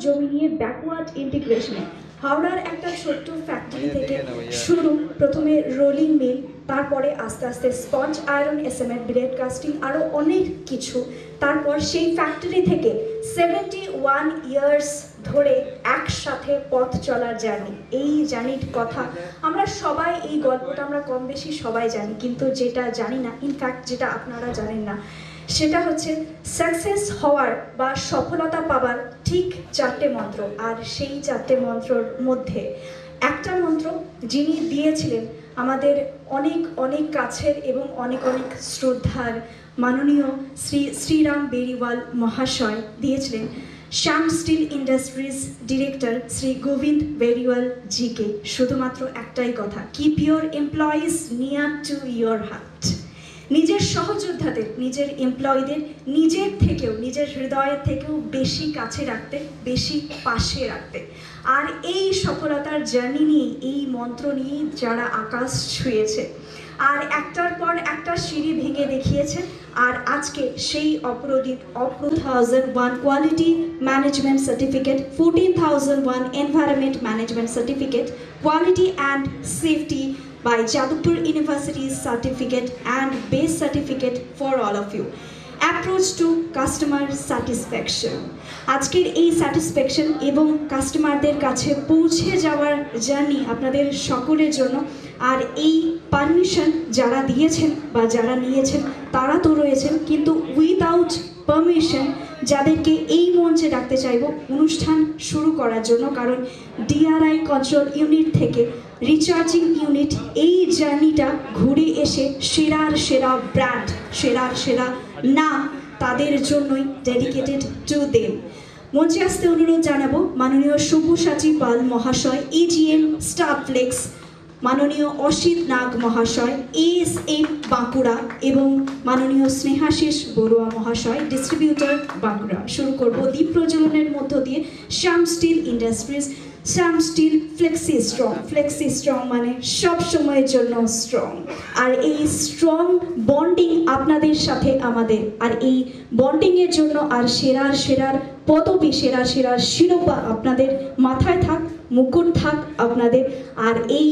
জমি নিয়ে ব্যাকওয়ার্ড ইন্টিগ্রেশনে হাওড়ার একটা ছোট্ট ফ্যাক্টরি থেকে শুরু, প্রথমে রোলিং মিল, তারপরে আস্তে আস্তে স্পঞ্জ আয়রন, এসএমএড, ব্লেড কাস্টিং, আরও অনেক কিছু। তারপর সেই ফ্যাক্টরি থেকে 71 ইয়ার্স ধরে একসাথে পথ চলার জার্নি। এই জার্নির কথা আমরা সবাই, এই গল্পটা আমরা কম বেশি সবাই জানি, কিন্তু যেটা জানি না, ইনফ্যাক্ট যেটা আপনারা জানেন না, সেটা হচ্ছে সাকসেস হওয়ার বা সফলতা পাবার ঠিক 4টে মন্ত্র। আর সেই 4টে মন্ত্রর মধ্যে একটা মন্ত্র যিনি দিয়েছিলেন আমাদের অনেক অনেক কাছের এবং অনেক অনেক শ্রদ্ধার মাননীয় শ্রীরাম বেরিওয়াল মহাশয় দিয়েছিলেন Shyam Steel Industries director Shri Gobinda Beriwal জিকে। শুধুমাত্র একটাই কথা, keep your employees near to your heart. নিজের সহযোদ্ধাদের, নিজের এমপ্লয়ীদের নিজের থেকেও, নিজের হৃদয়ের থেকেও বেশি কাছে রাখতে, বেশি পাশে রাখতে। আর এই সফলতার জার্নি নিয়ে, এই মন্ত্র নিয়েই যারা আকাশ ছুঁয়েছে আর একটার পর একটা সিঁড়ি ভেঙে দেখিয়েছে। আর আজকে সেই অপরাধিক 2001 quality management certificate, 14,001 environment management certificate, quality and safety by Jadavpur University's certificate and base certificate for all of you. Approach to customer satisfaction. আজকের এই স্যাটিসফ্যাকশন এবং কাস্টমারদের কাছে পৌঁছে যাওয়ার জার্নি আপনাদের সকলের জন্য। আর এই পারমিশন যারা দিয়েছেন বা যারা নিয়েছেন তারা তো রয়েছেন, কিন্তু উইদাউট পারমিশন যাদেরকে এই মঞ্চে ডাকতে চাইব অনুষ্ঠান শুরু করার জন্য, কারণ ডিআরআই কন্ট্রোল ইউনিট থেকে রিচার্জিং ইউনিট এই জার্নিটা ঘুরে এসে সেরার সেরা ব্র্যান্ড, সেরার সেরা নাম তাদের জন্যই ডেডিকেটেড টু দেম। মঞ্চে আসতে অনুরোধ জানাবো মাননীয় সব্যসাচী পাল মহাশয়, এজিএম স্টাফ ফ্লেক্স, মাননীয় অসিত নাগ মহাশয়, এএসএম বাঁকুড়া, এবং মাননীয় স্নেহাশিস বড়ুয়া মহাশয়, ডিস্ট্রিবিউটর বাঁকুড়া। শুরু করব দ্বীপ প্রজ্বলনের মধ্য দিয়ে Shyam Steel Industries, Shyam Steel flexi strong. Flexi strong মানে সব সময়ের জন্য স্ট্রং। আর এই স্ট্রং বন্ডিং আপনাদের সাথে আমাদের, আর এই বন্ডিংয়ের জন্য আর সেরার সেরার পদবী, সেরার সেরার শিরোপা আপনাদের মাথায় থাক, মুকুট থাক আপনাদের। আর এই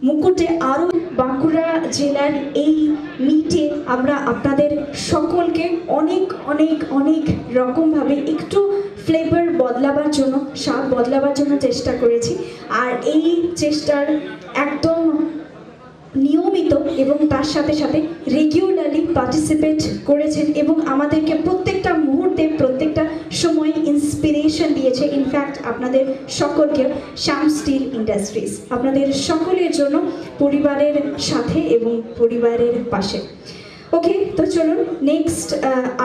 মুকুটে আরও বাঁকুড়া জেলার এই মিটে আমরা আপনাদের সকলকে অনেক অনেক অনেক রকমভাবে একটু ফ্লেভার বদলাবার জন্য, স্বাদ বদলাবার জন্য চেষ্টা করেছি। আর এই চেষ্টার একদম নিয়মিত এবং তার সাথে সাথে রেগুলারলি পার্টিসিপেট করেছেন এবং আমাদেরকে প্রত্যেকটা মুহূর্তে, প্রত্যেকটা সময় ইন্সপিরেশন দিয়েছে। ইনফ্যাক্ট আপনাদের সকলকে শ্যাম স্টিল ইন্ডাস্ট্রিজ আপনাদের সকলের জন্য পরিবারের সাথে এবং পরিবারের পাশে। ওকে, তো চলুন নেক্সট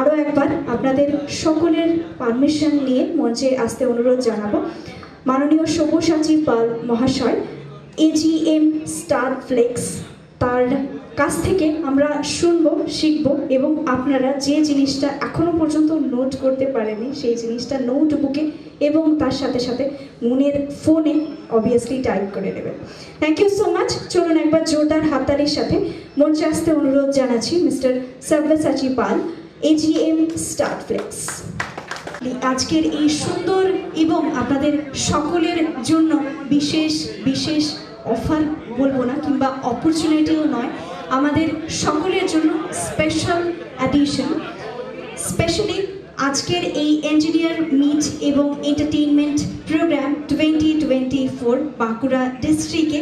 আরও একবার আপনাদের সকলের পারমিশন নিয়ে মঞ্চে আসতে অনুরোধ জানাবো মাননীয় সব্যসাচী পাল মহাশয়, এজিএম স্টার ফ্লেক্স, তার কাছ থেকে আমরা শুনবো, শিখবো এবং আপনারা যে জিনিসটা এখনো পর্যন্ত নোট করতে পারেনি সেই জিনিসটা নোটবুকে এবং তার সাথে সাথে মনের ফোনে অবভিয়াসলি টাইপ করে নেবেন। Thank you so much. চলুন একবার জোরদার হাততালির সাথে মঞ্চে আসতে অনুরোধ জানাচ্ছি mister Sabyasachi Pal, AGM Star Flex. আজকের এই সুন্দর এবং আপনাদের সকলের জন্য বিশেষ বিশেষ অফার বলবো না, কিংবা অপরচুনিটিও নয়, আমাদের সকলের জন্য স্পেশাল অ্যাডিশন, স্পেশালি আজকের এই ইঞ্জিনিয়ার মিট এবং এন্টারটেইনমেন্ট প্রোগ্রাম 2024 বাঁকুড়া ডিস্ট্রিক্টে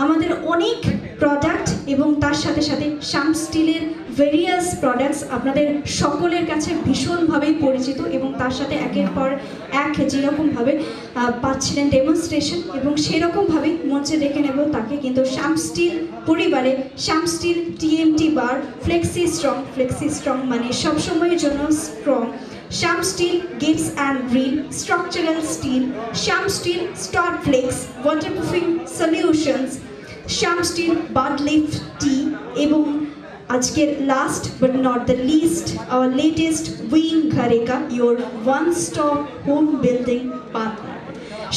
আমাদের অনেক প্রোডাক্ট এবং তার সাথে সাথে শ্যাম স্টিলের ভেরিয়াস প্রোডাক্টস আপনাদের সকলের কাছে ভীষণভাবে পরিচিত এবং তার সাথে একের পর এক যেরকমভাবে পাচ্ছিলেন ডেমনস্ট্রেশন এবং সেরকমভাবেই মঞ্চে ডেকে নেব তাকে, কিন্তু শ্যাম স্টিল পরিবারে Shyam Steel TMT bar flexi strong. Flexi strong মানে সবসময়ের জন্য strong. Sham Steel Gives and Green Structural Steel, Sham Steel Star Flex Waterproofing Solutions, Sham Steel Bud Lift Tea এবং আজকের last but not the least our latest Wing Ghareka, your one-stop home building partner.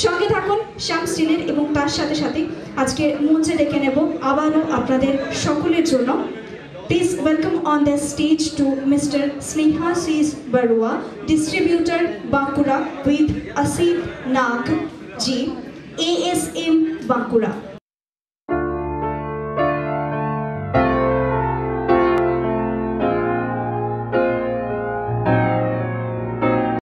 সঙ্গে থাকুন শ্যাম স্টিলের এবং তার সাথে সাথে আজকে মঞ্চে ডেকে নেব আবারও আপনাদের সকলের জন্য Please welcome on the stage to Mr. Snehasis Barua, distributor Bankura with Asif Nag Ji, ASM Bankura.